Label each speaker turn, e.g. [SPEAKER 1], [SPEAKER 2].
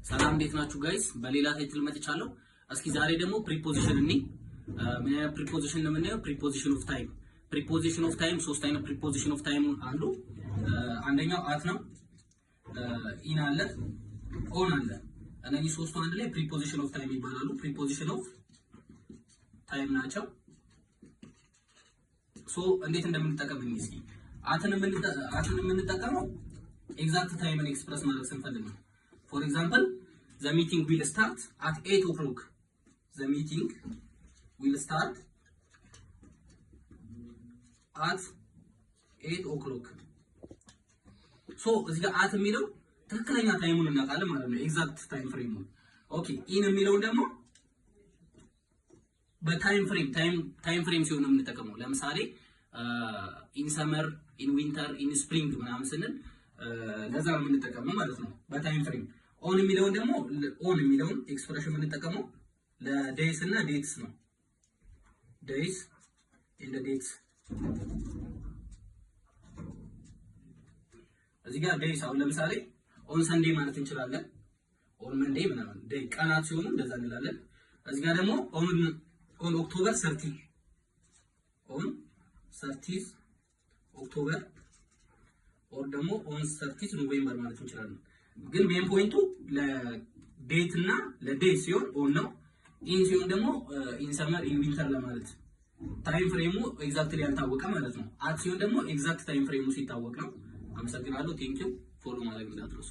[SPEAKER 1] ሰላም እንዴት ናችሁ ጋይስ? በሌላ ታይትል መጥቻለሁ። እስኪ ዛሬ ደግሞ ፕሪፖዚሽን እኒ ምን አይነት ፕሪፖዚሽን ነው የምናየው? ፕሪፖዚሽን ኦፍ ታይም። ፕሪፖዚሽን ኦፍ ታይም ሶስት አይነት ፕሪፖዚሽን ኦፍ ታይም አሉ። አንደኛው አት ነው፣ ኢን አለ፣ ኦን አለ። እነዚህ ሶስቱ አንድ ላይ ፕሪፖዚሽን ኦፍ ታይም ይባላሉ። ፕሪፖዚሽን ኦፍ ታይም ናቸው። ሶ እንዴት እንደምንጠቀም እስኪ አትን የምንጠቀመው ኤግዛክት ታይምን ኤክስፕረስ ማድረግ ስንፈልግ ነው። For example, the meeting will start at 8 o'clock. The meeting will start at 8 o'clock. So, እዚህ ጋር at የሚለው ትክክለኛ ታይሙን እናውቃለን ማለት ነው። ኤግዛክት ታይም ፍሬሙን። ኦኬ፣ ኢን የሚለው ደግሞ በታይም ፍሬም ሲሆን ነው የምንጠቀመው። ለምሳሌ ኢን ሰመር፣ ኢን ዊንተር፣ ኢን ስፕሪንግ ምናምን ስንል ለዛ ነው የምንጠቀመው ማለት ነው በታይም ፍሬም። ኦን የሚለውን ደግሞ ኦን የሚለውን ኤክስፕሬሽን የምንጠቀመው ለዴይስ እና ዴትስ ነው። ዴይስ ኤንድ ዴትስ። እዚህ ጋር ዴይስ አሁን ለምሳሌ ኦን ሰንዴ ማለት እንችላለን። ኦን መንዴ ምናምን ዴይ ቀናት ሲሆኑ እንደዛ እንላለን። እዚህ ጋር ደግሞ ኦን ኦክቶበር 30 ኦን 30 ኦክቶበር ኦር ደግሞ ኦን 30 ኖቬምበር ማለት እንችላለን። ግን ሜን ፖይንቱ ለዴት እና ለዴይ ሲሆን ኦን ነው። ኢን ሲሆን ደግሞ ኢን ሰመር ኢን ዊንተር ለማለት ታይም ፍሬሙ ኤግዛክትሊ ያልታወቀ ማለት ነው። አት ሲሆን ደግሞ ኤግዛክት ታይም ፍሬሙ ሲታወቅ ነው። አመሰግናለሁ። ቴንኪው። ፎሎ ማድረግ እንዳትረሱ።